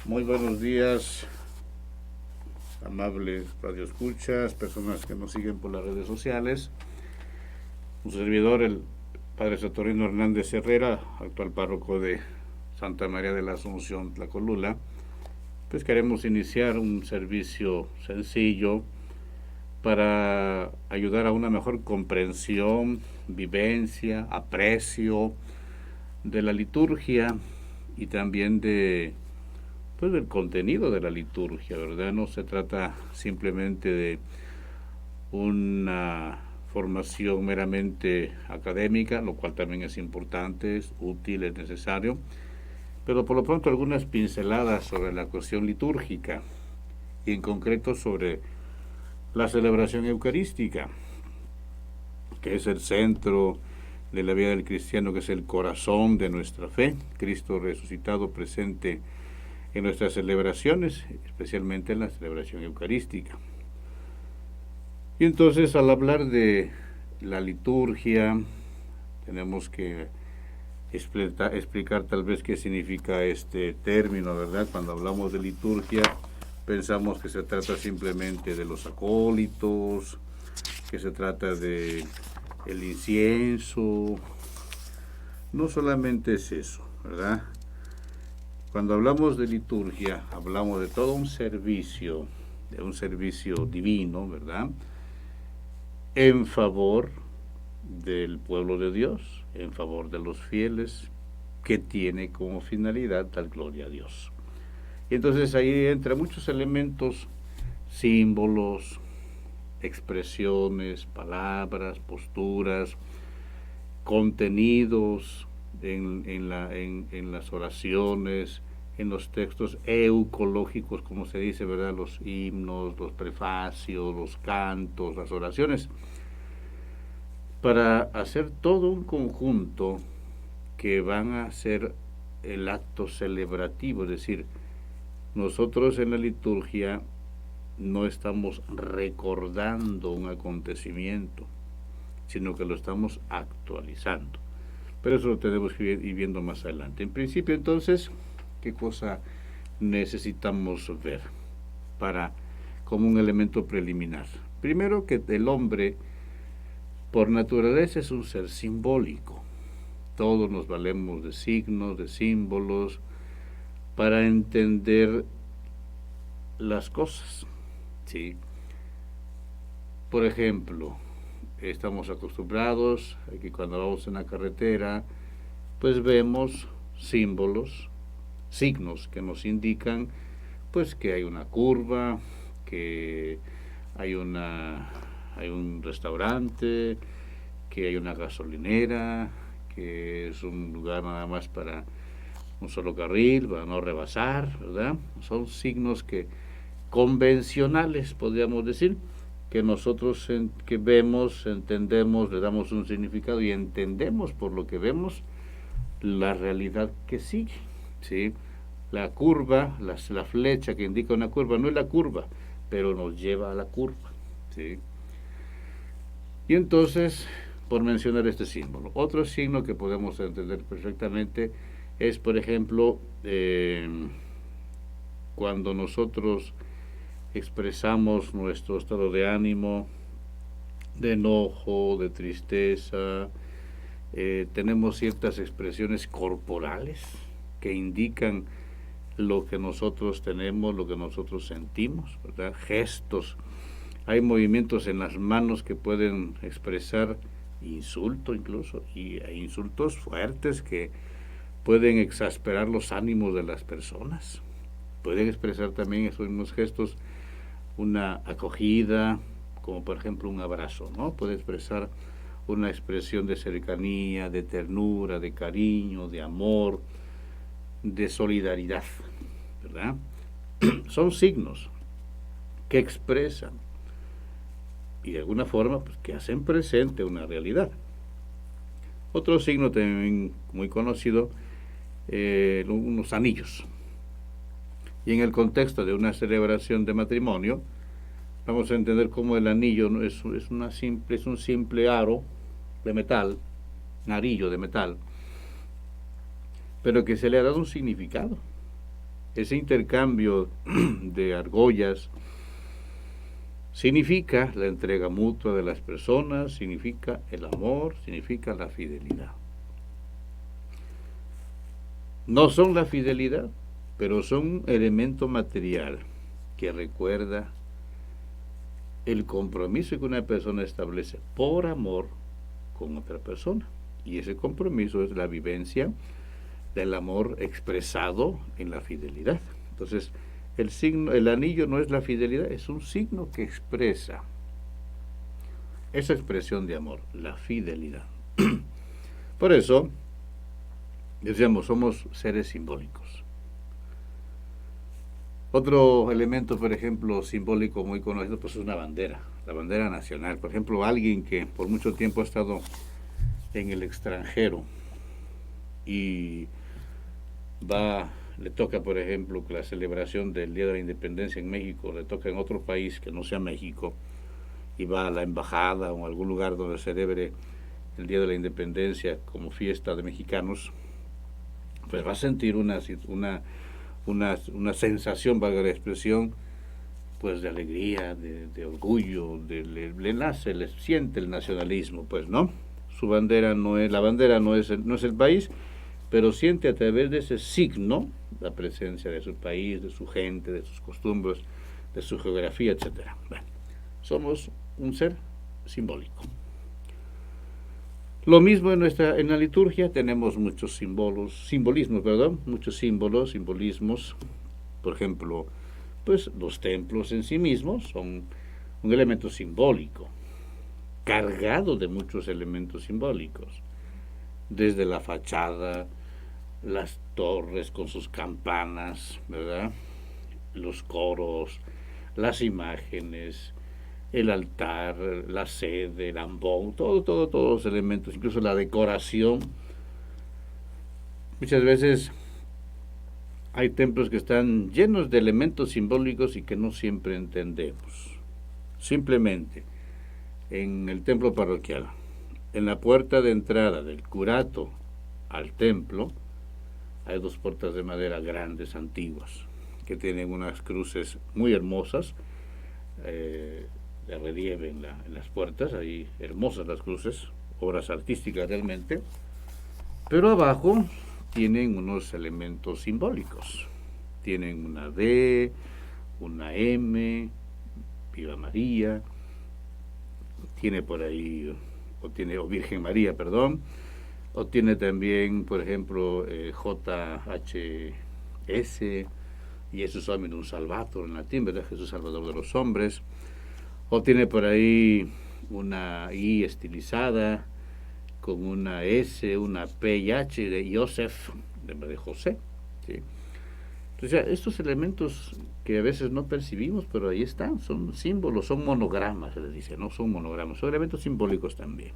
Muy buenos días, amables radioescuchas, personas que nos siguen por las redes sociales. Un servidor, el Padre Saturnino Hernández Herrera, actual párroco de Santa María de la Asunción, Tlacolula. Pues queremos iniciar un servicio sencillo para ayudar a una mejor comprensión, vivencia, aprecio de la liturgia y también del contenido de la liturgia, ¿verdad? No se trata simplemente de una formación meramente académica, lo cual también es importante, es útil, es necesario, pero por lo pronto algunas pinceladas sobre la cuestión litúrgica y en concreto sobre la celebración eucarística, que es el centro de la vida del cristiano, que es el corazón de nuestra fe, Cristo resucitado presente en nuestras celebraciones, especialmente en la celebración eucarística. Y entonces, al hablar de la liturgia, tenemos que explicar tal vez qué significa este término, ¿verdad? Cuando hablamos de liturgia, pensamos que se trata simplemente de los acólitos, que se trata de el incienso. No solamente es eso, ¿verdad? Cuando hablamos de liturgia, hablamos de todo un servicio divino, ¿verdad? En favor del pueblo de Dios, en favor de los fieles, que tiene como finalidad dar gloria a Dios. Y entonces ahí entran muchos elementos, símbolos, expresiones, palabras, posturas, contenidos en las oraciones, en los textos eucológicos, como se dice, ¿verdad? Los himnos, los prefacios, los cantos, las oraciones, para hacer todo un conjunto que van a ser el acto celebrativo, es decir, nosotros en la liturgia no estamos recordando un acontecimiento, sino que lo estamos actualizando. Pero eso lo tenemos que ir viendo más adelante. En principio, entonces, ¿qué cosa necesitamos ver como un elemento preliminar? Primero, que el hombre, por naturaleza, es un ser simbólico. Todos nos valemos de signos, de símbolos, para entender las cosas, ¿sí? Por ejemplo, estamos acostumbrados a que cuando vamos en la carretera, pues vemos símbolos, signos que nos indican pues que hay una curva, que hay un restaurante, que hay una gasolinera, que es un lugar nada más para un solo carril, para no rebasar, ¿verdad? Son signos convencionales, podríamos decir, que nosotros que vemos, entendemos, le damos un significado y entendemos por lo que vemos la realidad que sigue, ¿sí? La curva, la flecha que indica una curva, no es la curva, pero nos lleva a la curva, ¿sí? Y entonces, por mencionar este símbolo, otro signo que podemos entender perfectamente es, por ejemplo, cuando nosotros expresamos nuestro estado de ánimo, de enojo, de tristeza, tenemos ciertas expresiones corporales que indican lo que nosotros tenemos, lo que nosotros sentimos, ¿verdad? Gestos. Hay movimientos en las manos que pueden expresar insulto incluso, e insultos fuertes que pueden exasperar los ánimos de las personas. Pueden expresar también esos mismos gestos una acogida, como por ejemplo un abrazo, ¿no? Puede expresar una expresión de cercanía, de ternura, de cariño, de amor, de solidaridad, ¿verdad? Son signos que expresan y de alguna forma pues, que hacen presente una realidad. Otro signo también muy conocido, unos anillos. Y en el contexto de una celebración de matrimonio, vamos a entender cómo el anillo es un simple aro de metal, un arillo de metal, pero que se le ha dado un significado. ese intercambio de argollas significa la entrega mutua de las personas, significa el amor, significa la fidelidad. No son la fidelidad, pero son un elemento material que recuerda el compromiso que una persona establece por amor con otra persona. Y ese compromiso es la vivencia del amor expresado en la fidelidad. Entonces, el anillo no es la fidelidad, es un signo que expresa esa expresión de amor, la fidelidad. Por eso, decíamos, somos seres simbólicos. Otro elemento, por ejemplo, simbólico muy conocido, pues es una bandera, la bandera nacional. Por ejemplo, alguien que por mucho tiempo ha estado en el extranjero y le toca, por ejemplo, que la celebración del Día de la Independencia en México le toca en otro país que no sea México, y va a la embajada o a algún lugar donde celebre el Día de la Independencia como fiesta de mexicanos, pues va a sentir una sensación, valga la expresión, pues de alegría, de orgullo, le siente el nacionalismo, pues, ¿no? Su bandera no es, la bandera no es el país, pero siente a través de ese signo la presencia de su país, de su gente, de sus costumbres, de su geografía, etc. Bueno, somos un ser simbólico. Lo mismo en la liturgia, tenemos muchos muchos simbolismos. Por ejemplo, pues los templos en sí mismos son un elemento simbólico, cargado de muchos elementos simbólicos, desde la fachada, las torres con sus campanas, ¿verdad? Los coros, las imágenes, el altar, la sede, el ambón, todos los elementos, incluso la decoración. Muchas veces hay templos que están llenos de elementos simbólicos y que no siempre entendemos. Simplemente, en el templo parroquial, en la puerta de entrada del curato al templo, hay 2 puertas de madera grandes, antiguas, que tienen unas cruces muy hermosas, de relieve en las puertas, ahí hermosas las cruces, obras artísticas realmente, pero abajo tienen unos elementos simbólicos. Tienen una D, una M, Viva María, tiene por ahí, o Virgen María, perdón, o tiene también, por ejemplo, JHS, y Jesús Hominum Salvator en latín, ¿verdad? Jesús Salvador de los hombres. O tiene por ahí una I estilizada con una S, una P y H de Joseph, de José, ¿sí? Entonces, estos elementos que a veces no percibimos, pero ahí están, son símbolos, son monogramas, se les dice, no son monogramas, son elementos simbólicos también.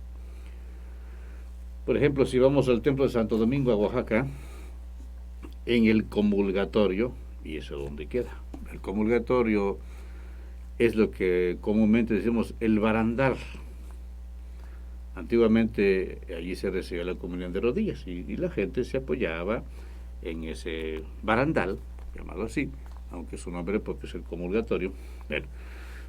Por ejemplo, si vamos al templo de Santo Domingo, a Oaxaca, en el comulgatorio, ¿y eso dónde queda? El comulgatorio es lo que comúnmente decimos el barandal. Antiguamente allí se recibía la comunión de rodillas y la gente se apoyaba en ese barandal, llamado así, aunque su nombre propio es el comulgatorio. Bueno,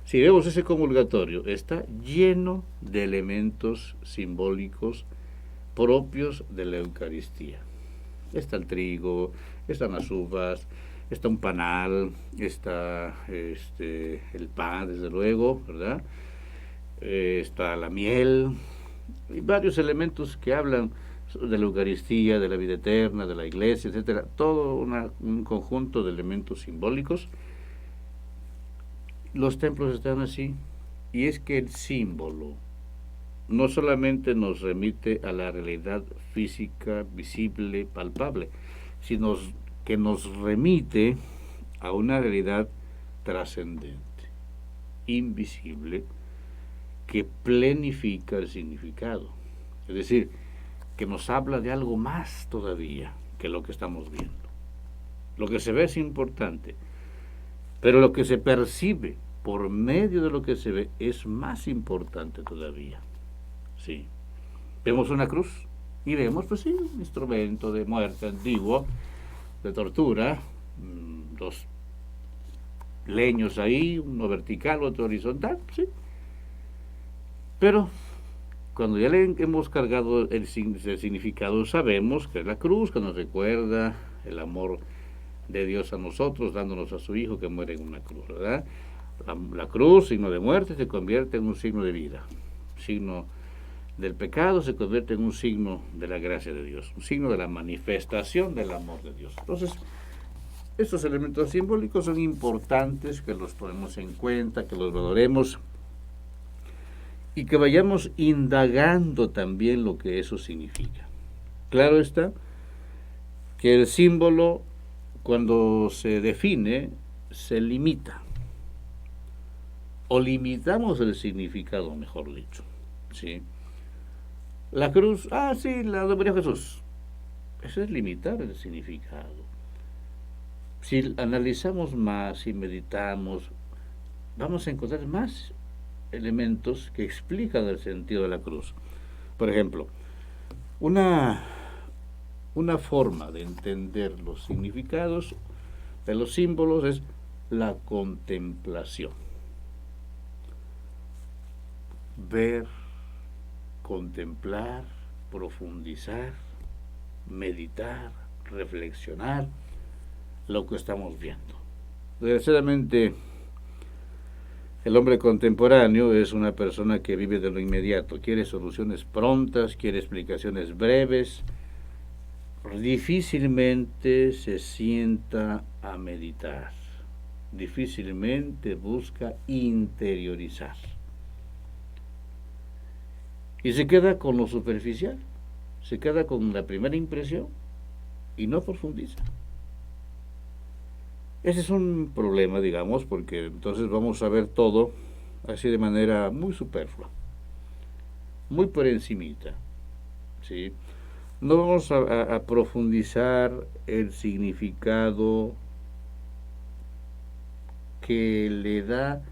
si vemos ese comulgatorio, está lleno de elementos simbólicos propios de la Eucaristía. Está el trigo, están las uvas, está un panal, está el pan, desde luego, ¿verdad? Está la miel, y varios elementos que hablan de la Eucaristía, de la vida eterna, de la iglesia, etcétera. Todo un conjunto de elementos simbólicos. Los templos están así, y es que el símbolo no solamente nos remite a la realidad física, visible, palpable, sino que nos remite a una realidad trascendente, invisible, que plenifica el significado. Es decir, que nos habla de algo más todavía que lo que estamos viendo. Lo que se ve es importante, pero lo que se percibe por medio de lo que se ve es más importante todavía. Sí. Vemos una cruz y vemos, pues sí, un instrumento de muerte antiguo, de tortura, dos leños ahí, uno vertical, otro horizontal, sí. Pero cuando ya le hemos cargado el significado, sabemos que es la cruz, que nos recuerda el amor de Dios a nosotros, dándonos a su Hijo que muere en una cruz, ¿verdad? La cruz, signo de muerte, se convierte en un signo de vida. Signo del pecado se convierte en un signo de la gracia de Dios, un signo de la manifestación del amor de Dios. Entonces, estos elementos simbólicos son importantes, que los ponemos en cuenta, que los valoremos y que vayamos indagando también lo que eso significa. Claro está que el símbolo, cuando se define, se limita. O limitamos el significado, mejor dicho. ¿Sí? La cruz, sí, la de María Jesús. Eso es limitar el significado. Si analizamos más y meditamos, vamos a encontrar más elementos que explican el sentido de la cruz. Por ejemplo, una forma de entender los significados de los símbolos es la contemplación. Ver, contemplar, profundizar, meditar, reflexionar lo que estamos viendo. Desgraciadamente, el hombre contemporáneo es una persona que vive de lo inmediato, quiere soluciones prontas, quiere explicaciones breves, difícilmente se sienta a meditar, difícilmente busca interiorizar. Y se queda con lo superficial, se queda con la primera impresión y no profundiza. Ese es un problema, digamos, porque entonces vamos a ver todo así de manera muy superflua, muy por encimita, ¿sí? No vamos a profundizar el significado que le da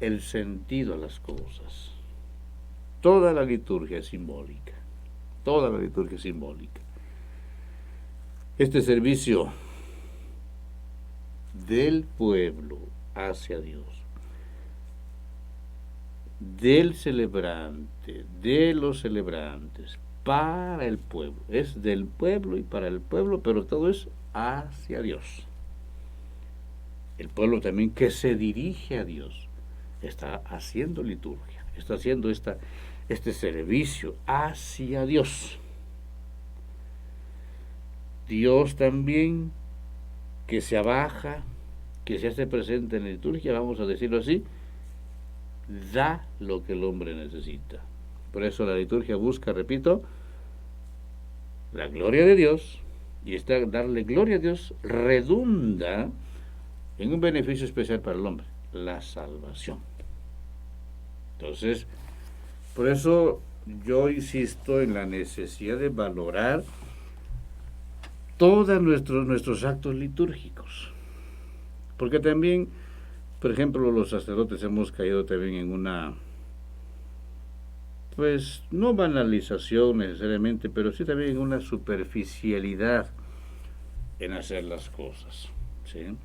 el sentido a las cosas. Toda la liturgia es simbólica, toda la liturgia es simbólica. Este servicio del pueblo hacia Dios, del celebrante, de los celebrantes, para el pueblo, es del pueblo y para el pueblo, pero todo es hacia Dios. El pueblo también que se dirige a Dios está haciendo liturgia, está haciendo este servicio hacia Dios. Dios también que se abaja, que se hace presente en la liturgia, vamos a decirlo así, da lo que el hombre necesita. Por eso la liturgia busca, repito, la gloria de Dios, y darle gloria a Dios redunda en un beneficio especial para el hombre, la salvación. Entonces, por eso yo insisto en la necesidad de valorar todos nuestros actos litúrgicos. Porque también, por ejemplo, los sacerdotes hemos caído también en una, pues, no banalización necesariamente, pero sí también en una superficialidad en hacer las cosas, ¿sí?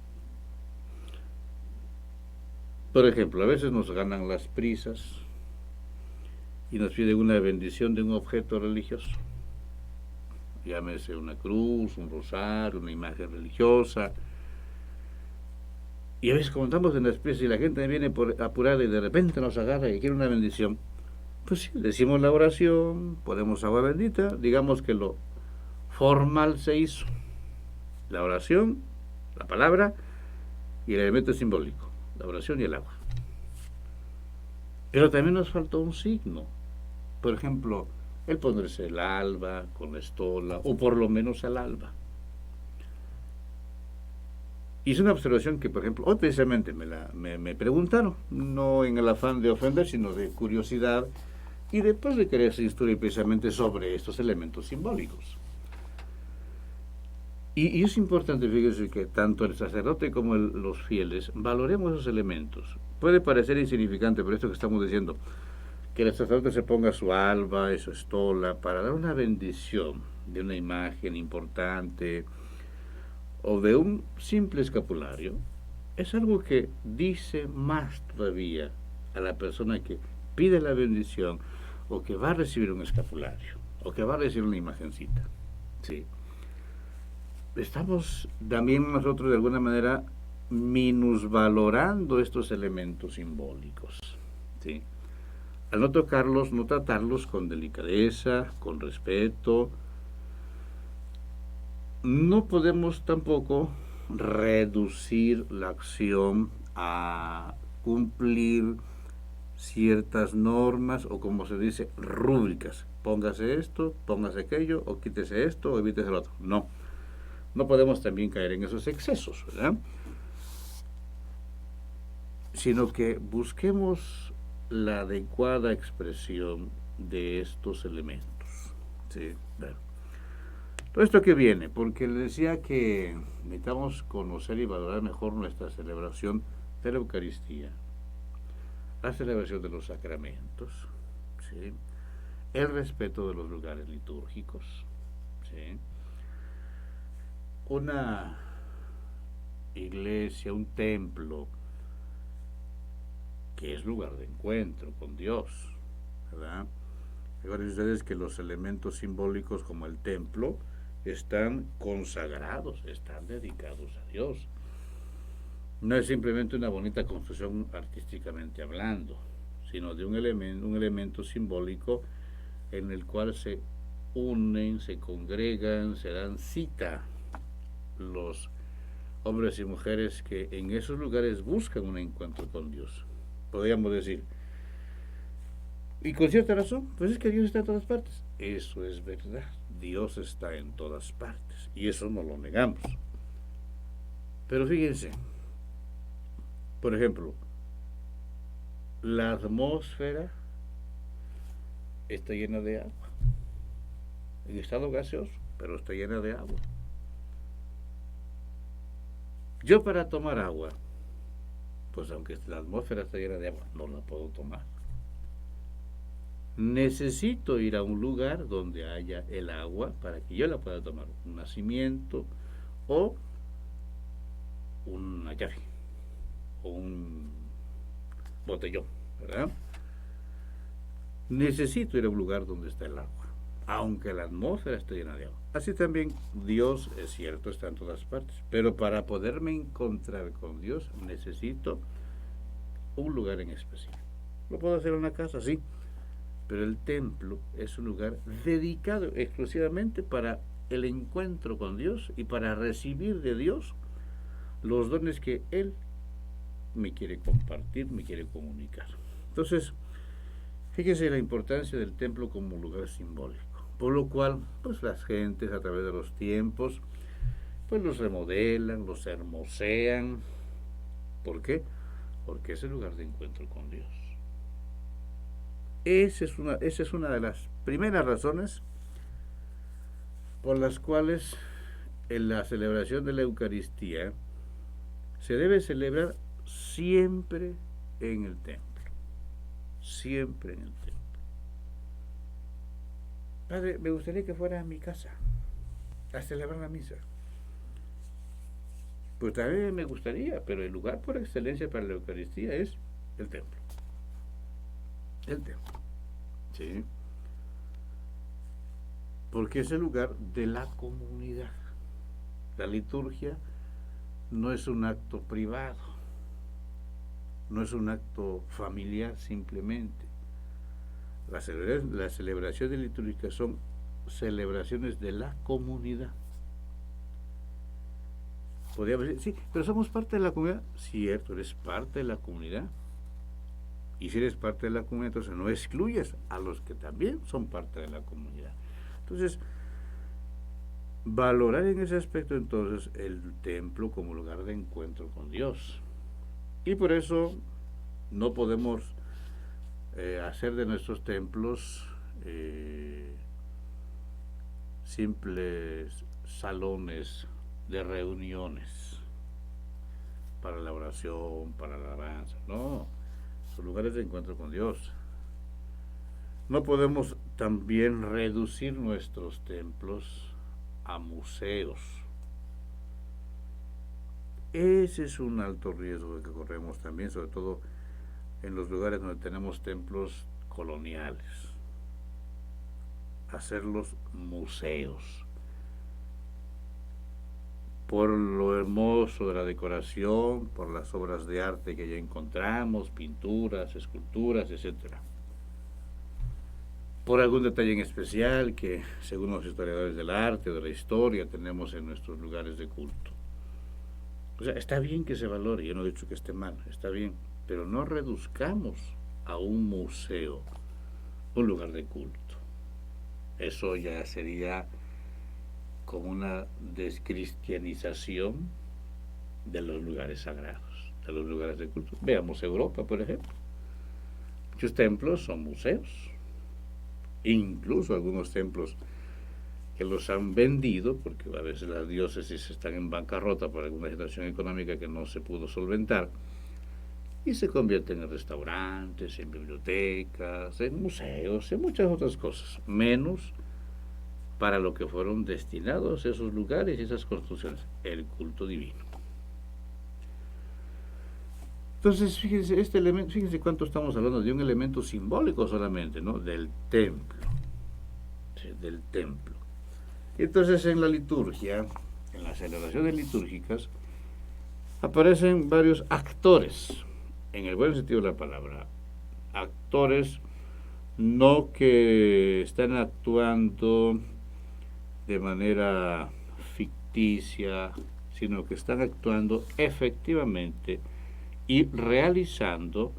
Por ejemplo, a veces nos ganan las prisas y nos piden una bendición de un objeto religioso. Llámese una cruz, un rosario, una imagen religiosa. Y a veces como estamos en la especie y la gente viene apurada y de repente nos agarra y quiere una bendición, pues sí, decimos la oración, ponemos agua bendita, digamos que lo formal se hizo. La oración, la palabra y el elemento simbólico, la oración y el agua. Pero también nos faltó un signo. Por ejemplo, el ponerse el alba con la estola, o por lo menos el alba. Y es una observación que, por ejemplo, hoy precisamente me preguntaron, no en el afán de ofender, sino de curiosidad, y después de querer instruir precisamente sobre estos elementos simbólicos. Y es importante, fíjense, que tanto el sacerdote como los fieles valoremos esos elementos. Puede parecer insignificante, pero esto que estamos diciendo, que el sacerdote se ponga su alba y su estola para dar una bendición de una imagen importante, o de un simple escapulario, es algo que dice más todavía a la persona que pide la bendición o que va a recibir un escapulario o que va a recibir una imagencita. ¿Sí? Estamos también nosotros de alguna manera minusvalorando estos elementos simbólicos. ¿Sí? Al no tocarlos, no tratarlos con delicadeza, con respeto, no podemos tampoco reducir la acción a cumplir ciertas normas o, como se dice, rúbricas. Póngase esto, póngase aquello, o quítese esto, o evítese el otro. No, no podemos también caer en esos excesos, ¿verdad? Sino que busquemos la adecuada expresión de estos elementos. ¿Sí? Bueno. Todo esto que viene, porque le decía que necesitamos conocer y valorar mejor nuestra celebración de la Eucaristía, la celebración de los sacramentos, ¿sí? El respeto de los lugares litúrgicos, ¿sí? Una iglesia, un templo, que es lugar de encuentro con Dios, ¿verdad? Recuerden ustedes que los elementos simbólicos como el templo están consagrados, están dedicados a Dios. No es simplemente una bonita construcción artísticamente hablando, sino de un elemento simbólico en el cual se unen, se congregan, se dan cita los hombres y mujeres que en esos lugares buscan un encuentro con Dios. Podríamos decir, y con cierta razón, pues es que Dios está en todas partes. Eso es verdad, Dios está en todas partes, y eso no lo negamos. Pero fíjense, por ejemplo, la atmósfera está llena de agua, en estado gaseoso, pero está llena de agua. Yo, para tomar agua, pues aunque la atmósfera está llena de agua, no la puedo tomar. Necesito ir a un lugar donde haya el agua para que yo la pueda tomar, un nacimiento o una llave o un botellón, ¿verdad? Necesito ir a un lugar donde está el agua, aunque la atmósfera esté llena de agua. Así también Dios, es cierto, está en todas partes, pero para poderme encontrar con Dios necesito un lugar en especial. ¿Lo puedo hacer en una casa? Sí, pero el templo es un lugar dedicado exclusivamente para el encuentro con Dios y para recibir de Dios los dones que Él me quiere compartir, me quiere comunicar. Entonces, fíjese la importancia del templo como lugar simbólico, por lo cual, pues las gentes a través de los tiempos, pues los remodelan, los hermosean. ¿Por qué? Porque es el lugar de encuentro con Dios. Esa es una de las primeras razones por las cuales en la celebración de la Eucaristía se debe celebrar siempre en el templo. Siempre en el templo. Padre, me gustaría que fuera a mi casa a celebrar la misa. Pues también me gustaría, pero el lugar por excelencia para la Eucaristía es el templo. El templo. ¿Sí? Porque es el lugar de la comunidad. La liturgia no es un acto privado, no es un acto familiar simplemente. Las celebraciones litúrgicas son celebraciones de la comunidad. Podríamos decir, sí, pero somos parte de la comunidad. Cierto, eres parte de la comunidad. Y si eres parte de la comunidad, entonces no excluyes a los que también son parte de la comunidad. Entonces, valorar en ese aspecto entonces el templo como lugar de encuentro con Dios. Y por eso no podemos hacer de nuestros templos simples salones de reuniones para la oración, para la alabanza. No, son lugares de encuentro con Dios. No podemos también reducir nuestros templos a museos. Ese es un alto riesgo que corremos también, sobre todo en los lugares donde tenemos templos coloniales. Hacerlos museos. Por lo hermoso de la decoración, por las obras de arte que ya encontramos, pinturas, esculturas, etcétera. Por algún detalle en especial que, según los historiadores del arte o de la historia, tenemos en nuestros lugares de culto. O sea, está bien que se valore, yo no he dicho que esté mal, está bien, pero no reduzcamos a un museo un lugar de culto. Eso ya sería como una descristianización de los lugares sagrados, de los lugares de culto. Veamos Europa, por ejemplo. Muchos templos son museos. Incluso algunos templos que los han vendido, porque a veces las diócesis están en bancarrota por alguna situación económica que no se pudo solventar, y se convierten en restaurantes, en bibliotecas, en museos, en muchas otras cosas, menos para lo que fueron destinados esos lugares y esas construcciones, el culto divino. Entonces, fíjense, este elemento, fíjense cuánto estamos hablando de un elemento simbólico solamente, ¿no? Del templo. Sí, del templo. Entonces, en la liturgia, en las celebraciones litúrgicas, aparecen varios actores, en el buen sentido de la palabra. Actores no que están actuando de manera ficticia, sino que están actuando efectivamente y realizando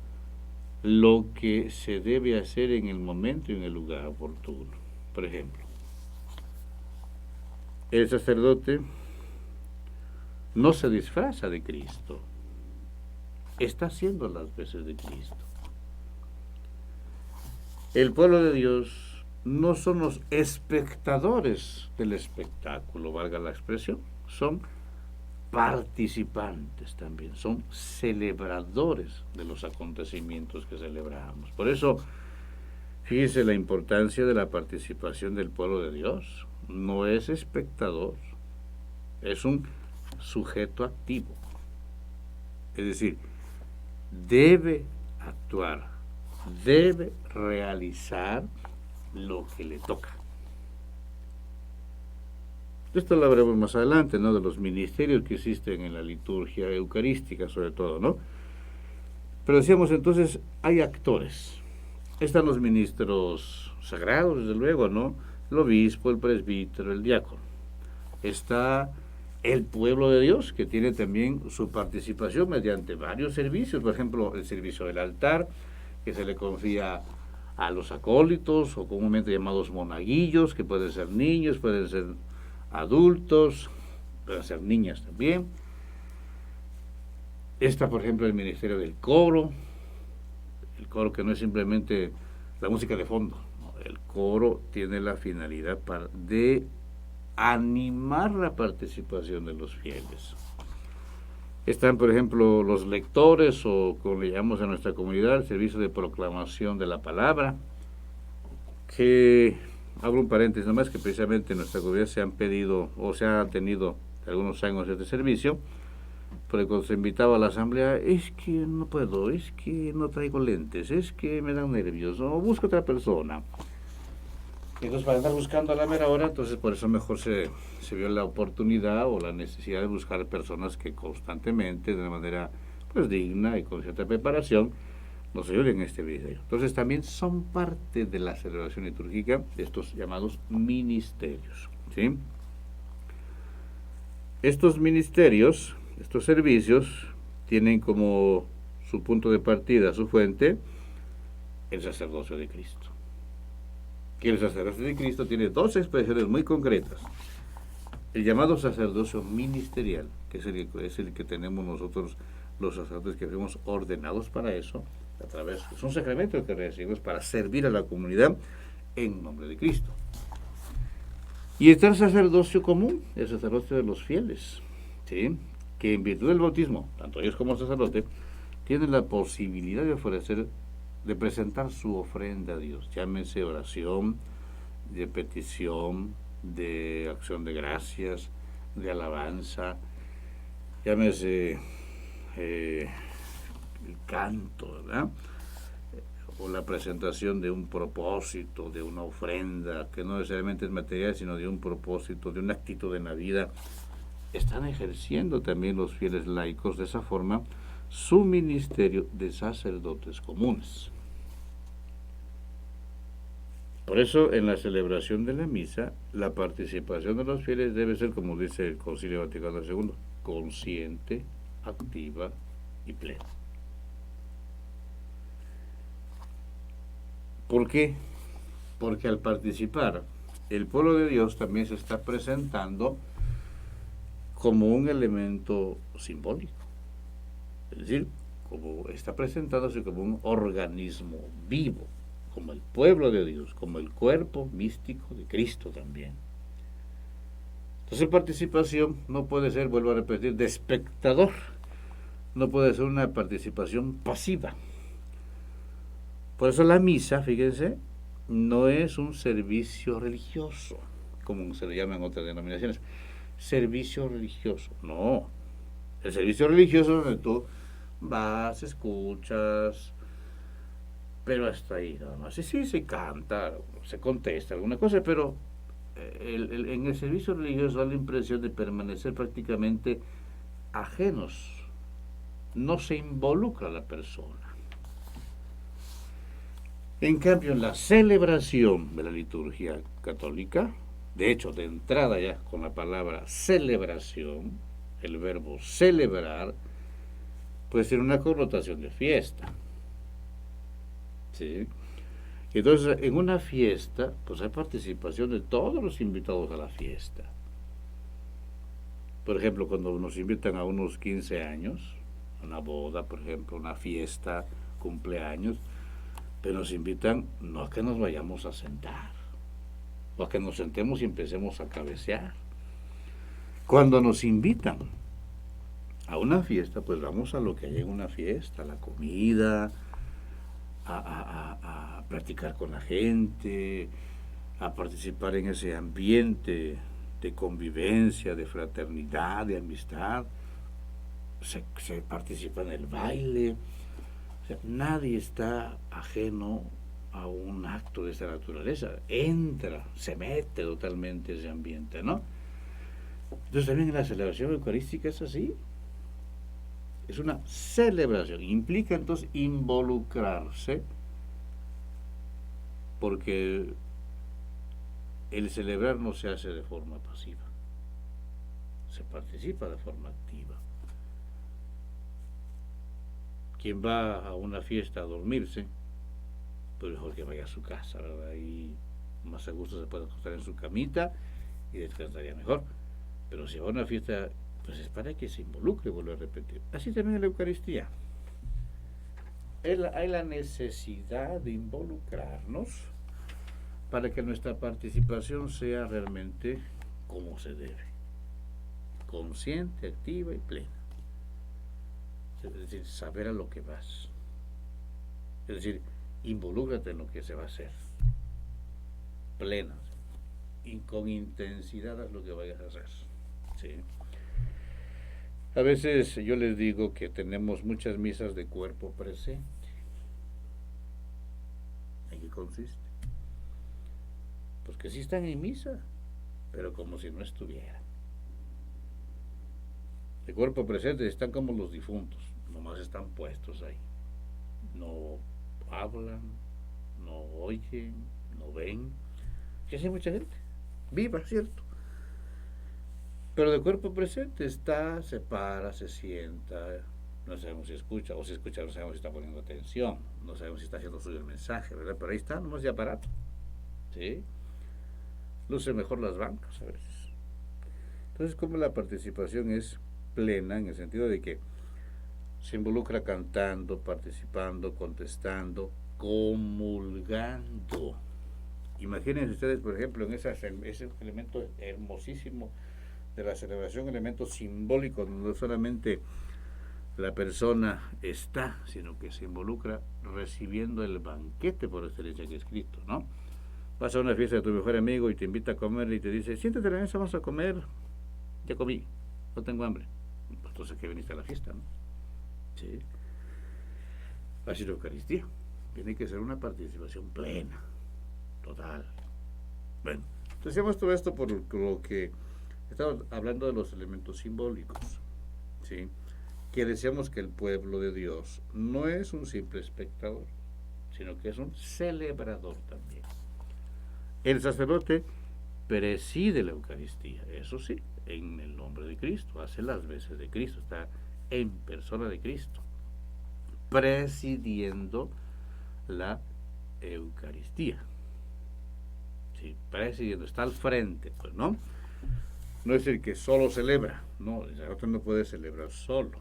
lo que se debe hacer en el momento y en el lugar oportuno. Por ejemplo, el sacerdote no se disfraza de Cristo, está haciendo las veces de Cristo. El pueblo de Dios no son los espectadores del espectáculo, valga la expresión, son participantes también, son celebradores de los acontecimientos que celebramos. Por eso, fíjese la importancia de la participación del pueblo de Dios. No es espectador, es un sujeto activo. Es decir, debe actuar, debe realizar lo que le toca. Esto lo veremos más adelante, ¿no? De los ministerios que existen en la liturgia eucarística, sobre todo, ¿no? Pero decíamos entonces, hay actores. Están los ministros sagrados, desde luego, ¿no? El obispo, el presbítero, el diácono. Está el pueblo de Dios, que tiene también su participación mediante varios servicios. Por ejemplo, el servicio del altar, que se le confía a los acólitos, o comúnmente llamados monaguillos, que pueden ser niños, pueden ser adultos, pueden ser niñas también. Está, por ejemplo, el ministerio del coro, el coro que no es simplemente la música de fondo, ¿no? El coro tiene la finalidad de animar la participación de los fieles. Están, por ejemplo, los lectores, o como le llamamos en nuestra comunidad, el servicio de proclamación de la palabra, que, abro un paréntesis nomás, que precisamente en nuestra comunidad se han pedido, o se ha tenido algunos años este servicio, porque cuando se invitaba a la asamblea, es que no puedo, es que no traigo lentes, es que me dan nervios, o busco otra persona. Entonces, para andar buscando a la mera hora, entonces por eso mejor se vio la oportunidad o la necesidad de buscar personas que constantemente, de una manera pues digna y con cierta preparación, nos ayuden en este video. Entonces también son parte de la celebración litúrgica de estos llamados ministerios, ¿sí? Estos ministerios, estos servicios, tienen como su punto de partida, su fuente, el sacerdocio de Cristo. Que el sacerdocio de Cristo tiene dos expresiones muy concretas. El llamado sacerdocio ministerial, que es el que tenemos nosotros los sacerdotes que fuimos ordenados para eso, a través, son sacramentos que recibimos para servir a la comunidad en nombre de Cristo. Y está el sacerdocio común, el sacerdocio de los fieles, ¿sí? Que en virtud del bautismo, tanto ellos como el sacerdote, tienen la posibilidad de ofrecer, de presentar su ofrenda a Dios, llámese oración, de petición, de acción de gracias, de alabanza, llámese el canto, ¿verdad? O la presentación de un propósito, de una ofrenda, que no necesariamente es material, sino de un propósito, de una actitud en la vida, están ejerciendo también los fieles laicos de esa forma su ministerio de sacerdotes comunes. Por eso, en la celebración de la misa, la participación de los fieles debe ser, como dice el Concilio Vaticano II, consciente, activa y plena. ¿Por qué? Porque al participar, el pueblo de Dios también se está presentando como un elemento simbólico. Es decir, como está presentándose como un organismo vivo, como el pueblo de Dios, como el cuerpo místico de Cristo también. Entonces, participación no puede ser, vuelvo a repetir, de espectador, no puede ser una participación pasiva. Por eso la misa, fíjense, no es un servicio religioso, como se le llama en otras denominaciones. Servicio religioso, no. El servicio religioso es donde tú vas, escuchas, pero hasta ahí nada más. Sí, se canta, se contesta alguna cosa, pero en el servicio religioso da la impresión de permanecer prácticamente ajenos. No se involucra a la persona. En cambio, en la celebración de la liturgia católica, de hecho, de entrada ya con la palabra celebración, el verbo celebrar, puede ser una connotación de fiesta. ¿Sí? Entonces, en una fiesta, pues hay participación de todos los invitados a la fiesta. Por ejemplo, cuando nos invitan a unos 15 años, a una boda, por ejemplo, una fiesta, cumpleaños, pero nos invitan no a que nos vayamos a sentar, o a que nos sentemos y empecemos a cabecear. Cuando nos invitan a una fiesta, pues vamos a lo que hay en una fiesta, a la comida, a platicar con la gente, a participar en ese ambiente de convivencia, de fraternidad, de amistad. Se participa en el baile. O sea, nadie está ajeno a un acto de esta naturaleza. Entra, se mete totalmente ese ambiente, ¿no? Entonces también en la celebración eucarística es así. Es una celebración. Implica entonces involucrarse, porque el celebrar no se hace de forma pasiva. Se participa de forma activa. Quien va a una fiesta a dormirse, pues mejor que vaya a su casa, ¿verdad? Y más a gusto se puede acostar en su camita y descansaría mejor. Pero si va a una fiesta, pues es para que se involucre, vuelvo a repetir. Así también en la Eucaristía. Hay la necesidad de involucrarnos para que nuestra participación sea realmente como se debe. Consciente, activa y plena. Es decir, saber a lo que vas. Es decir, involúcrate en lo que se va a hacer. Plena. Y con intensidad haz lo que vayas a hacer. ¿Sí? A veces yo les digo que tenemos muchas misas de cuerpo presente. ¿En qué consiste? Pues que sí están en misa, pero como si no estuvieran. De cuerpo presente están como los difuntos, nomás están puestos ahí. No hablan, no oyen, no ven. Que hay mucha gente viva, ¿cierto? Pero de cuerpo presente está, se para, se sienta, no sabemos si escucha, o si escucha no sabemos si está poniendo atención, no sabemos si está haciendo suyo el mensaje, ¿verdad? Pero ahí está, nomás de aparato. ¿Sí? Luce mejor las bancas a veces. Entonces, como la participación es plena, en el sentido de que se involucra cantando, participando, contestando, comulgando. Imagínense ustedes, por ejemplo, en ese elemento hermosísimo de la celebración, elemento simbólico, donde no solamente la persona está, sino que se involucra recibiendo el banquete por excelencia que es Cristo, ¿no? Vas a una fiesta de tu mejor amigo y te invita a comer y te dice, siéntate a la mesa, vamos a comer. Ya comí, no tengo hambre. Entonces, ¿qué viniste a la fiesta, no? Sí. Así la Eucaristía. Tiene que ser una participación plena, total. Bueno, decíamos todo esto por lo que estamos hablando de los elementos simbólicos, ¿sí? Que decíamos que el pueblo de Dios no es un simple espectador, sino que es un celebrador también. El sacerdote preside la Eucaristía, eso sí, en el nombre de Cristo, hace las veces de Cristo, está en persona de Cristo, presidiendo la Eucaristía. Sí, presidiendo, está al frente, pues, ¿no? No es el que solo celebra, no, el sacerdote no puede celebrar solo.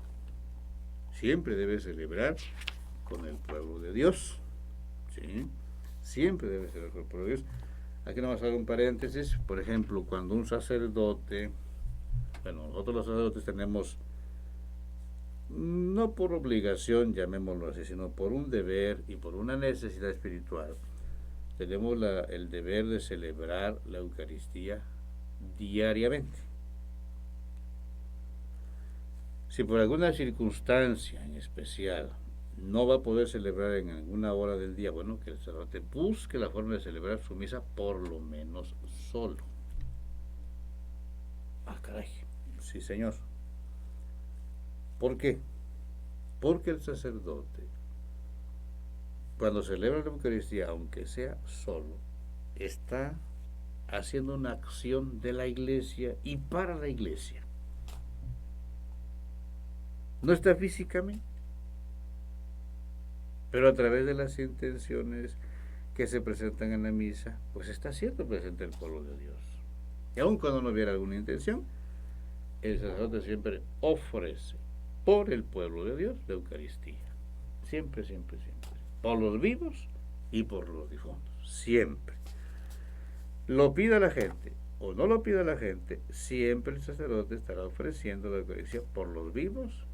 Siempre debe celebrar con el pueblo de Dios, ¿sí? Siempre debe celebrar con el pueblo de Dios. Aquí nomás hago un paréntesis, por ejemplo, cuando un sacerdote, bueno, nosotros los sacerdotes tenemos, no por obligación, llamémoslo así, sino por un deber y por una necesidad espiritual, tenemos el deber de celebrar la Eucaristía diariamente. Si por alguna circunstancia en especial no va a poder celebrar en alguna hora del día, bueno, que el sacerdote busque la forma de celebrar su misa por lo menos solo. Ah, caray, sí, señor. ¿Por qué? Porque el sacerdote, cuando celebra la Eucaristía, aunque sea solo, está haciendo una acción de la iglesia y para la iglesia. No está físicamente, pero a través de las intenciones que se presentan en la misa, pues está siendo presente el pueblo de Dios. Y aun cuando no hubiera alguna intención, el sacerdote siempre ofrece por el pueblo de Dios la Eucaristía. Siempre, siempre, siempre. Por los vivos y por los difuntos. Siempre. Lo pida la gente o no lo pida la gente, siempre el sacerdote estará ofreciendo la Eucaristía por los vivos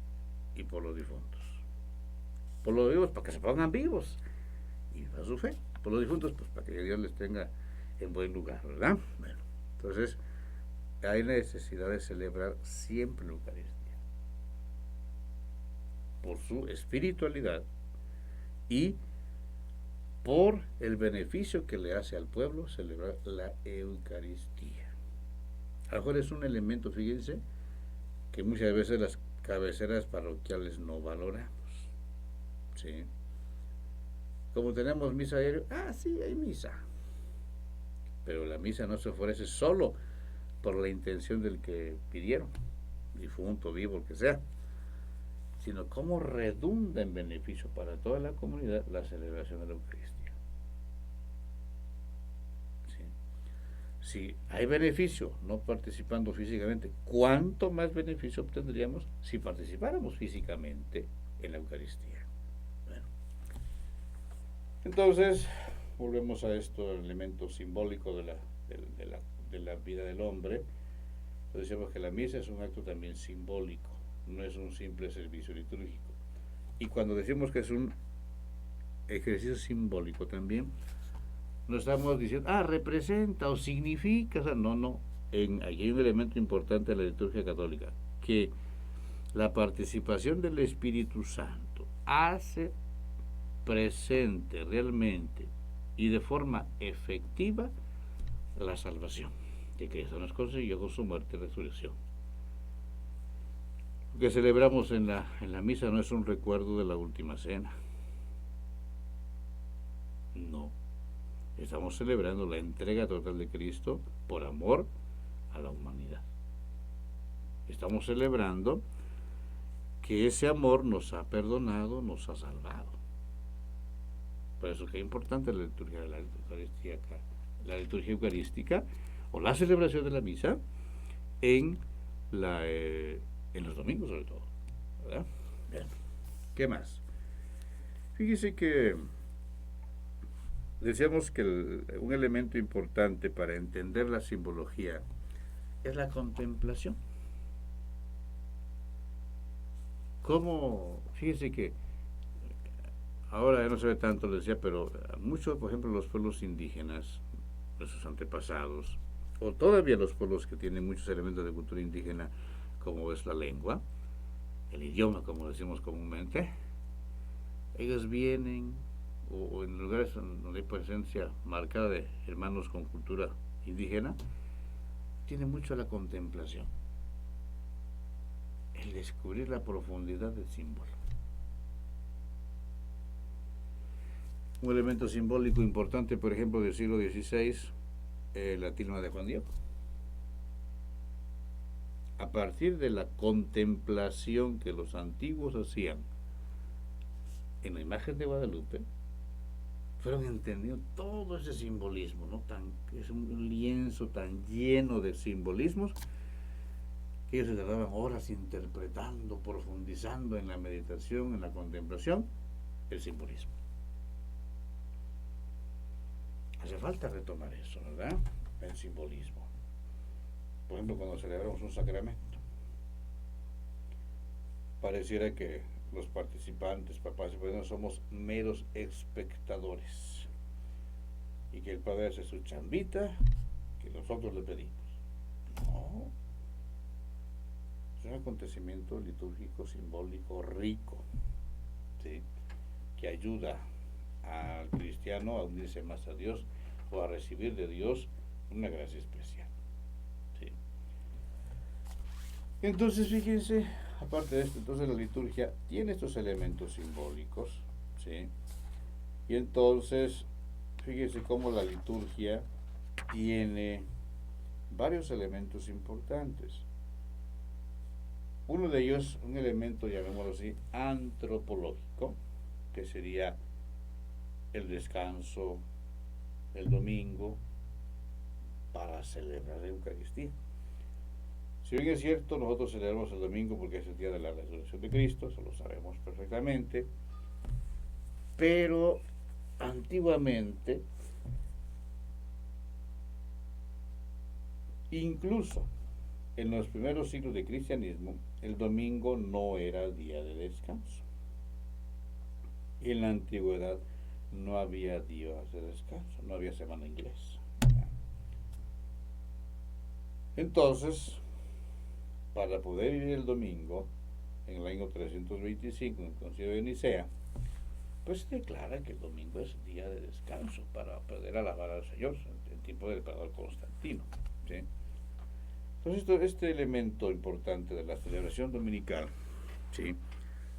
y por los difuntos. Por los vivos, para que se pongan vivos y a su fe. Por los difuntos, pues para que Dios les tenga en buen lugar, ¿verdad? Bueno, entonces hay necesidad de celebrar siempre la Eucaristía por su espiritualidad y por el beneficio que le hace al pueblo celebrar la Eucaristía. A lo mejor es un elemento, fíjense, que muchas veces las cabeceras parroquiales no valoramos, ¿sí? Como tenemos misa diario, sí, hay misa, pero la misa no se ofrece solo por la intención del que pidieron, difunto, vivo, el que sea, sino cómo redunda en beneficio para toda la comunidad la celebración de la Eucaristía. ¿Sí? Si hay beneficio no participando físicamente, ¿cuánto más beneficio obtendríamos si participáramos físicamente en la Eucaristía? Bueno, entonces volvemos a esto, el elemento simbólico de la vida del hombre. Entonces decimos que la misa es un acto también simbólico, no es un simple servicio litúrgico. Y cuando decimos que es un ejercicio simbólico también, no estamos diciendo, representa o significa, o sea, no. Aquí hay un elemento importante de la liturgia católica, que la participación del Espíritu Santo hace presente realmente y de forma efectiva la salvación que Cristo nos consiguió con su muerte y resurrección. Lo que celebramos en la misa no es un recuerdo de la última cena. No. Estamos celebrando la entrega total de Cristo por amor a la humanidad. Estamos celebrando que ese amor nos ha perdonado, nos ha salvado. Por eso que es importante la liturgia de la Eucaristía, la liturgia eucarística o la celebración de la misa en los domingos sobre todo, ¿verdad? Bien. ¿Qué más? Fíjese que decíamos que un elemento importante para entender la simbología es la contemplación. Fíjese que ahora ya no se ve tanto, les decía, pero muchos, por ejemplo, los pueblos indígenas, nuestros antepasados, o todavía los pueblos que tienen muchos elementos de cultura indígena, como es la lengua, el idioma, como decimos comúnmente, ellos vienen, o en lugares donde hay presencia marcada de hermanos con cultura indígena, tiene mucho la contemplación, el descubrir la profundidad del símbolo. Un elemento simbólico importante, por ejemplo, del siglo XVI, la tilma de Juan Diego. A partir de la contemplación que los antiguos hacían en la imagen de Guadalupe, fueron entendiendo todo ese simbolismo, ¿no? Es un lienzo tan lleno de simbolismos que ellos se tardaban horas interpretando, profundizando en la meditación, en la contemplación, el simbolismo. Hace falta retomar eso, ¿verdad? El simbolismo. Por ejemplo, cuando celebramos un sacramento, pareciera que los participantes, papás y padres, somos meros espectadores y que el padre hace su chambita que nosotros le pedimos. No, es un acontecimiento litúrgico, simbólico, rico, ¿sí? Que ayuda al cristiano a unirse más a Dios o a recibir de Dios una gracia especial, ¿sí? Entonces, fíjense, aparte de esto, entonces la liturgia tiene estos elementos simbólicos, ¿sí? Y entonces, fíjense cómo la liturgia tiene varios elementos importantes. Uno de ellos, un elemento, llamémoslo así, antropológico, que sería el descanso el domingo para celebrar la Eucaristía. Si bien es cierto, nosotros celebramos el domingo porque es el día de la resurrección de Cristo, eso lo sabemos perfectamente, pero antiguamente, incluso en los primeros siglos de cristianismo, el domingo no era día de descanso. En la antigüedad no había días de descanso, no había semana inglesa. Entonces, para poder vivir el domingo, en el año 325, en el Concilio de Nicea, pues se declara que el domingo es día de descanso para poder alabar al Señor en tiempo del emperador Constantino, ¿sí? Entonces, este elemento importante de la celebración dominical, ¿sí?,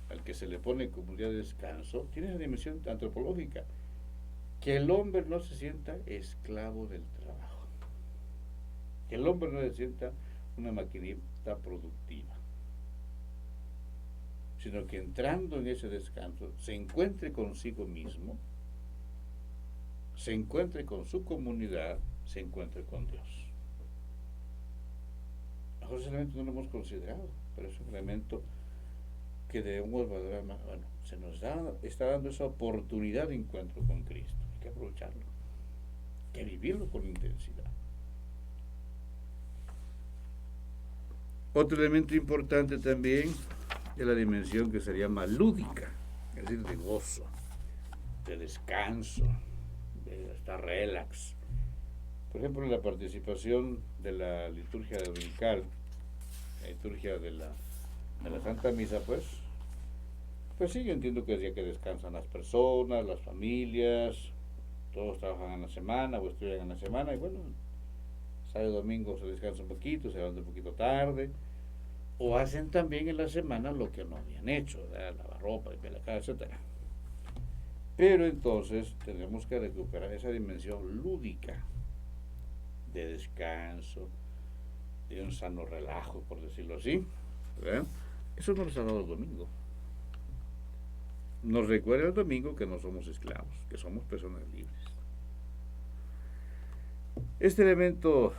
al que se le pone como día de descanso, tiene esa dimensión antropológica, que el hombre no se sienta esclavo del trabajo, que el hombre no se sienta una maquinita productiva, sino que entrando en ese descanso se encuentre consigo mismo, se encuentre con su comunidad, se encuentre con Dios. Ahora ese elemento no lo hemos considerado, pero es un elemento que debemos valorar más. Bueno, se nos está dando esa oportunidad de encuentro con Cristo, hay que aprovecharlo, hay que vivirlo con intensidad. Otro elemento importante también es la dimensión que se llama lúdica, es decir, de gozo, de descanso, de estar relax. Por ejemplo, la participación de la liturgia dominical, la liturgia de la Santa Misa, pues sí, yo entiendo que es día que descansan las personas, las familias, todos trabajan en la semana o estudian en la semana, y bueno, sábado y domingo se descansa un poquito, se levanta un poquito tarde, o hacen también en la semana lo que no habían hecho, ¿verdad? Lavar ropa, limpiar la casa, etc. Pero entonces tenemos que recuperar esa dimensión lúdica de descanso, de un sano relajo, por decirlo así, ¿verdad? Eso nos ha dado el domingo. Nos recuerda el domingo que no somos esclavos, que somos personas libres. Este elemento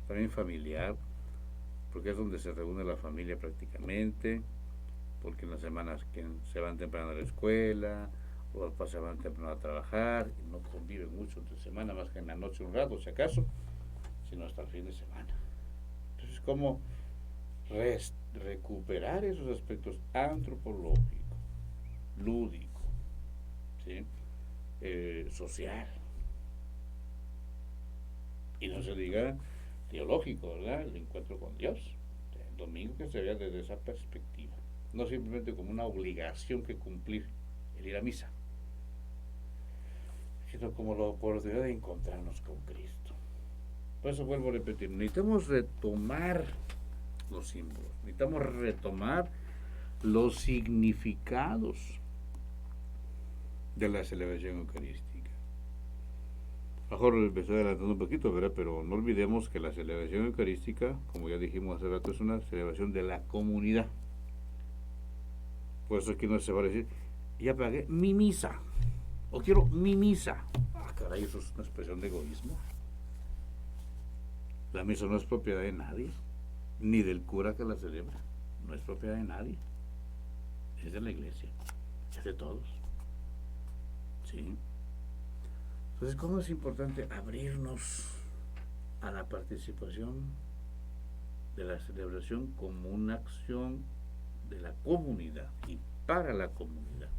también familiar, porque es donde se reúne la familia prácticamente, porque en las semanas que se van temprano a la escuela, o los papás se van temprano a trabajar, y no conviven mucho entre semana, más que en la noche un rato, si acaso, sino hasta el fin de semana. Entonces, ¿cómo recuperar esos aspectos antropológicos, lúdico, ¿sí? Social, y no se diga teológico, ¿verdad? El encuentro con Dios, el domingo que se vea desde esa perspectiva, no simplemente como una obligación que cumplir el ir a misa, sino como la oportunidad de encontrarnos con Cristo. Por eso vuelvo a repetir, necesitamos retomar los símbolos, necesitamos retomar los significados de la celebración eucarística. Mejor me estoy adelantando un poquito, ¿verdad? Pero no olvidemos que la celebración eucarística, como ya dijimos hace rato, es una celebración de la comunidad. Por eso es que no se va a decir, ya pagué mi misa, o quiero mi misa. Ah, caray, eso es una expresión de egoísmo. La misa no es propiedad de nadie, ni del cura que la celebra. No es propiedad de nadie. Es de la iglesia, es de todos. ¿Sí? Entonces, ¿cómo es importante abrirnos a la participación de la celebración como una acción de la comunidad y para la comunidad?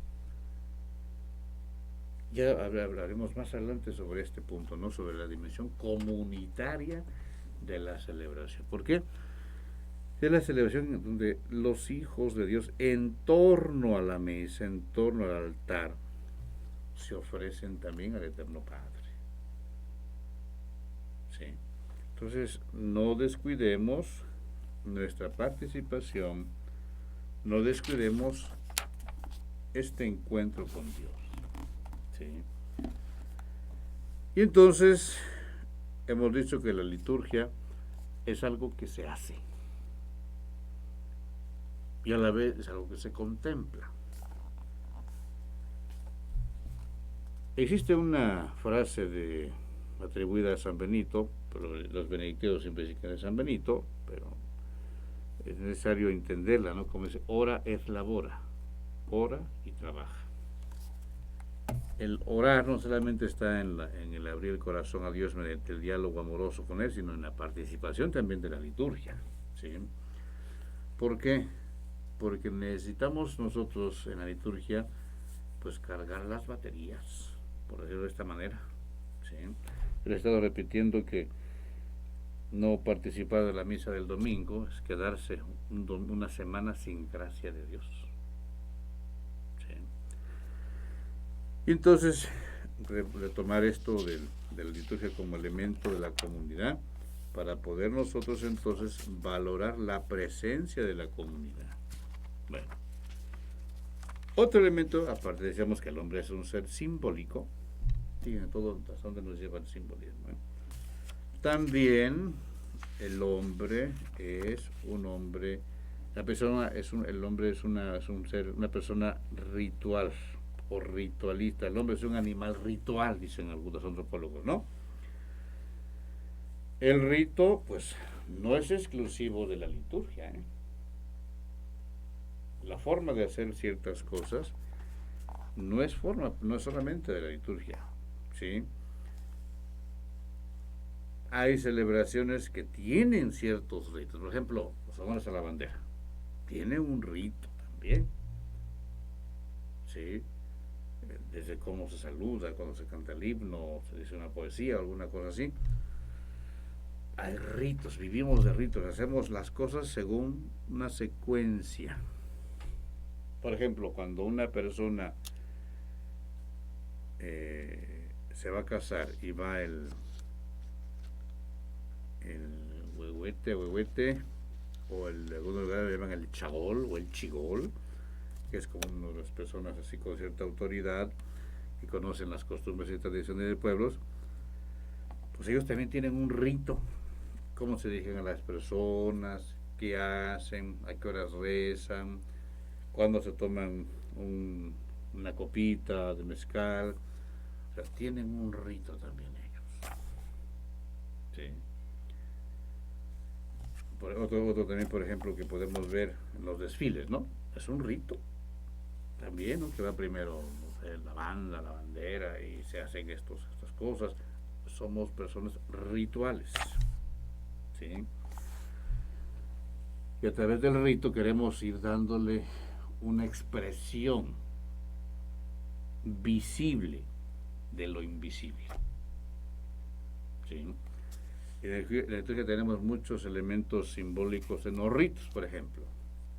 Ya hablaremos más adelante sobre este punto, ¿no? Sobre la dimensión comunitaria de la celebración. ¿Por qué? Es la celebración donde los hijos de Dios en torno a la mesa, en torno al altar, se ofrecen también al Eterno Padre. ¿Sí? Entonces, no descuidemos nuestra participación, no descuidemos este encuentro con Dios. ¿Sí? Y entonces, hemos dicho que la liturgia es algo que se hace y a la vez es algo que se contempla. Existe una frase atribuida a San Benito, pero los benedictinos siempre dicen de San Benito, pero es necesario entenderla, ¿no? Como dice, ora et labora, ora y trabaja. El orar no solamente está en el abrir el corazón a Dios mediante el diálogo amoroso con Él, sino en la participación también de la liturgia. ¿Sí? ¿Por qué? Porque necesitamos nosotros en la liturgia pues cargar las baterías, por decirlo de esta manera. ¿Sí? Yo he estado repitiendo que no participar de la misa del domingo es quedarse una semana sin gracia de Dios. ¿Sí? Y entonces, retomar esto de la liturgia como elemento de la comunidad para poder nosotros entonces valorar la presencia de la comunidad. Bueno, otro elemento, aparte decíamos que el hombre es un ser simbólico, tiene todo hasta donde nos lleva el simbolismo. También el hombre es un hombre, el hombre es un ser, una persona ritual o ritualista. El hombre es un animal ritual, dicen algunos antropólogos, ¿no? El rito, pues, no es exclusivo de la liturgia, ¿eh? La forma de hacer ciertas cosas no es solamente de la liturgia, ¿sí? Hay celebraciones que tienen ciertos ritos. Por ejemplo, los honores a la bandera. Tiene un rito también, ¿sí? Desde cómo se saluda, cuando se canta el himno, se dice una poesía o alguna cosa así. Hay ritos, vivimos de ritos, hacemos las cosas según una secuencia. Por ejemplo, cuando una persona se va a casar y va el huehuete o en algunos lugares le llaman el chagol o el chigol, que es como una de las personas así con cierta autoridad que conocen las costumbres y tradiciones de pueblos, pues ellos también tienen un rito, cómo se dirigen a las personas, qué hacen, a qué horas rezan, cuándo se toman una copita de mezcal. O sea, tienen un rito también ellos. ¿Sí? Otro también, por ejemplo, que podemos ver en los desfiles, ¿no? Es un rito también, ¿no? Que va primero, no sé, la banda, la bandera y se hacen estas cosas. Somos personas rituales, ¿sí? Y a través del rito queremos ir dándole una expresión visible de lo invisible, ¿sí? En la liturgia tenemos muchos elementos simbólicos en los ritos, por ejemplo,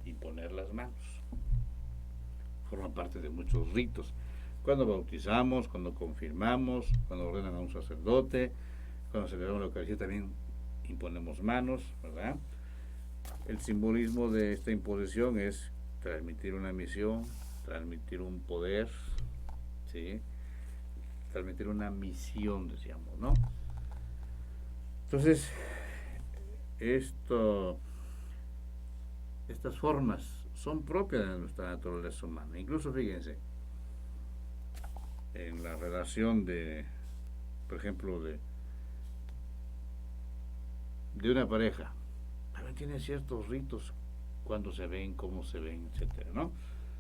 y poner las manos. Forma parte de muchos ritos. Cuando bautizamos, cuando confirmamos, cuando ordenan a un sacerdote, cuando celebramos la Eucaristía también imponemos manos, ¿verdad? El simbolismo de esta imposición es transmitir una misión, transmitir un poder, ¿sí? Transmitir una misión, decíamos, ¿no? Entonces, estas formas son propias de nuestra naturaleza humana. Incluso, fíjense, en la relación de, por ejemplo, de una pareja, también tiene ciertos ritos cuando se ven, cómo se ven, etcétera, ¿no?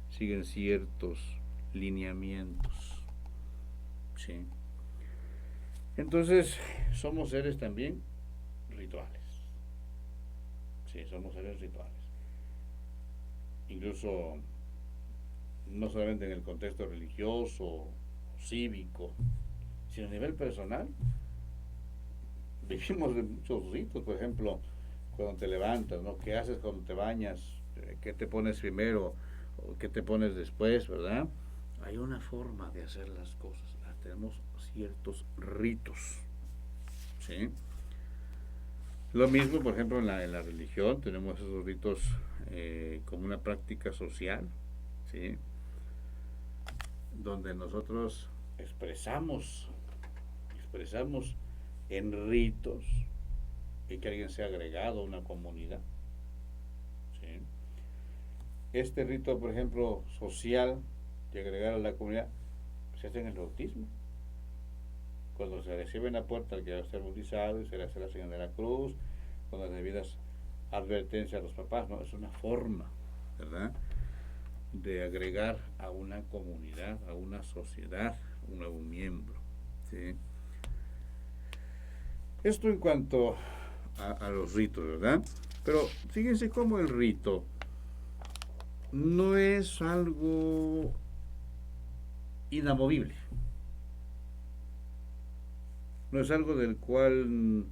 Siguen ciertos lineamientos, ¿sí? Entonces, somos seres también rituales. Sí, somos seres rituales. Incluso, no solamente en el contexto religioso o cívico, sino a nivel personal, vivimos de muchos ritos. Por ejemplo, cuando te levantas, ¿no? ¿Qué haces cuando te bañas? ¿Qué te pones primero? ¿O qué te pones después, verdad? Hay una forma de hacer las cosas. Tenemos ciertos ritos, ¿sí? Lo mismo, por ejemplo, en la religión tenemos esos ritos como una práctica social, ¿sí? Donde nosotros expresamos en ritos y que alguien sea agregado a una comunidad, ¿sí? Este rito, por ejemplo, social de agregar a la comunidad se hace en el bautismo. Cuando se recibe en la puerta al que va a ser bautizado y se le hace la señal de la cruz, con las debidas advertencias a los papás, ¿no? Es una forma, ¿verdad?, de agregar a una comunidad, a una sociedad, un nuevo miembro, ¿sí? Esto en cuanto a los ritos, ¿verdad? Pero fíjense cómo el rito no es algo inamovible. No es algo del cual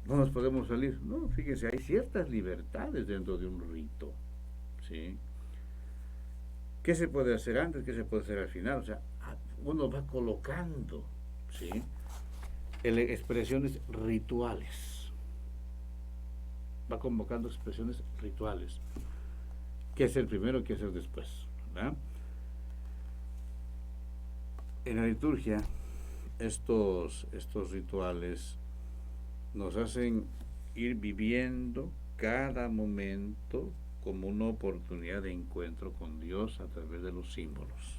no nos podemos salir. No, fíjense, hay ciertas libertades dentro de un rito, ¿sí? ¿Qué se puede hacer antes? ¿Qué se puede hacer al final? O sea, uno va colocando, ¿sí?, expresiones rituales. Va convocando expresiones rituales. ¿Qué es el primero? ¿Qué es el después? ¿Verdad? En la liturgia, estos rituales nos hacen ir viviendo cada momento como una oportunidad de encuentro con Dios a través de los símbolos.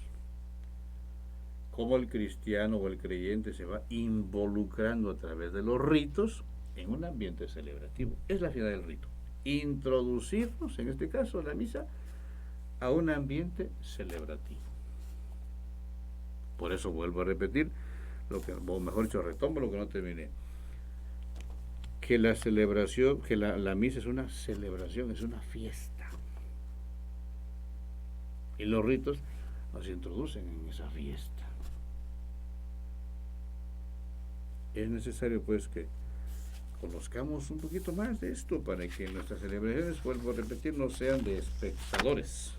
Cómo el cristiano o el creyente se va involucrando a través de los ritos en un ambiente celebrativo. Es la finalidad del rito. Introducirnos, en este caso la misa, a un ambiente celebrativo. Por eso vuelvo a repetir, o mejor dicho, retomo lo que no terminé. Que la celebración, que la misa es una celebración, es una fiesta. Y los ritos nos introducen en esa fiesta. Es necesario, pues, que conozcamos un poquito más de esto para que nuestras celebraciones, vuelvo a repetir, no sean de espectadores.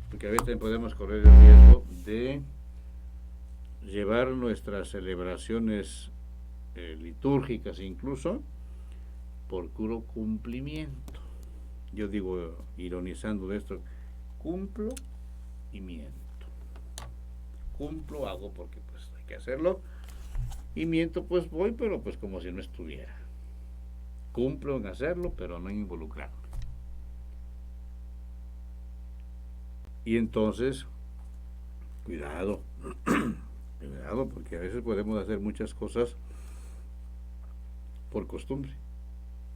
Porque a veces podemos correr el riesgo de llevar nuestras celebraciones litúrgicas incluso por puro cumplimiento. Yo digo, ironizando de esto, cumplo y miento. Cumplo, hago porque pues hay que hacerlo, y miento, pues voy, pero pues como si no estuviera. Cumplo en hacerlo, pero no en involucrarme. Y entonces, cuidado, cuidado, porque a veces podemos hacer muchas cosas por costumbre,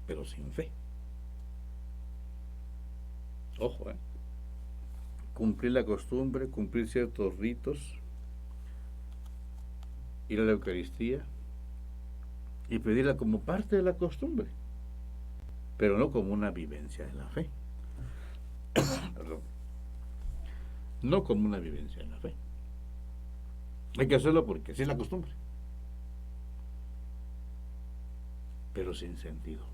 pero sin fe. Ojo, cumplir la costumbre, cumplir ciertos ritos, ir a la Eucaristía y pedirla como parte de la costumbre, pero no como una vivencia de la fe. Perdón. No como una vivencia de la fe. Hay que hacerlo porque así es la costumbre, pero sin sentido.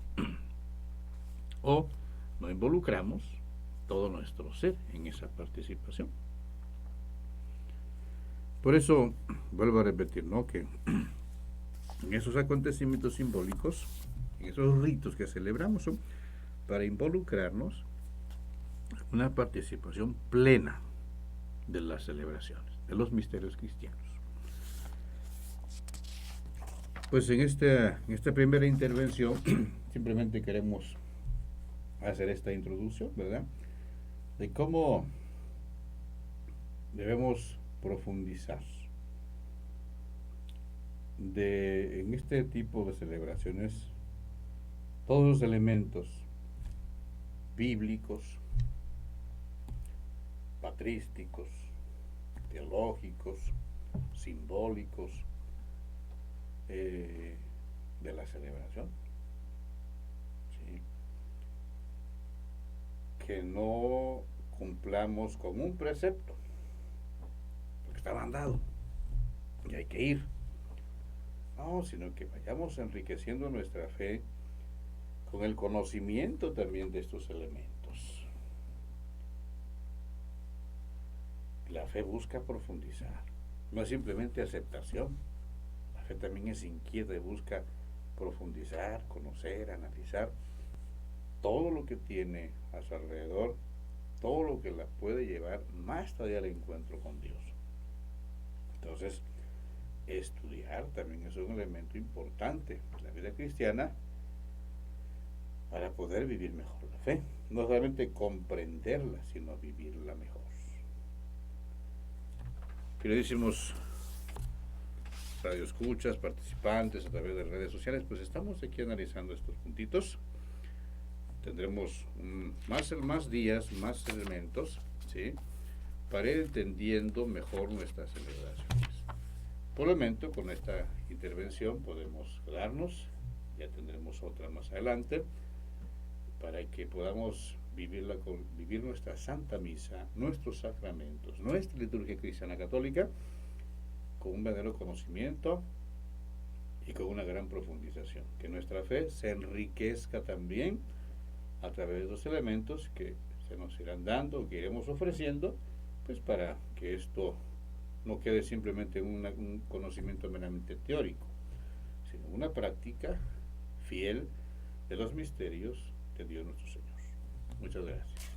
O no involucramos todo nuestro ser en esa participación. Por eso, vuelvo a repetir, ¿no?, que en esos acontecimientos simbólicos, en esos ritos que celebramos, son para involucrarnos en una participación plena de las celebraciones, de los misterios cristianos. Pues en esta primera intervención simplemente queremos hacer esta introducción, ¿verdad?, de cómo debemos profundizar en este tipo de celebraciones todos los elementos bíblicos, patrísticos, teológicos, simbólicos de la celebración, ¿sí? Que no cumplamos con un precepto, porque está mandado y hay que ir. No, sino que vayamos enriqueciendo nuestra fe con el conocimiento también de estos elementos. La fe busca profundizar, no es simplemente aceptación. La fe también es inquieta y busca profundizar, conocer, analizar todo lo que tiene a su alrededor, todo lo que la puede llevar más todavía al encuentro con Dios. Entonces, estudiar también es un elemento importante en la vida cristiana para poder vivir mejor la fe. No solamente comprenderla, sino vivirla mejor. Queridísimos radioescuchas, participantes a través de redes sociales, pues estamos aquí analizando estos puntitos. Tendremos más días, más elementos, ¿sí?, para ir entendiendo mejor nuestras celebraciones. Por el momento, con esta intervención podemos quedarnos, ya tendremos otra más adelante, para que podamos vivir nuestra Santa Misa, nuestros sacramentos, nuestra liturgia cristiana católica, con un verdadero conocimiento y con una gran profundización. Que nuestra fe se enriquezca también a través de los elementos que se nos irán dando, que iremos ofreciendo, pues para que esto no quede simplemente un conocimiento meramente teórico, sino una práctica fiel de los misterios de Dios nuestro Señor. Muchas gracias.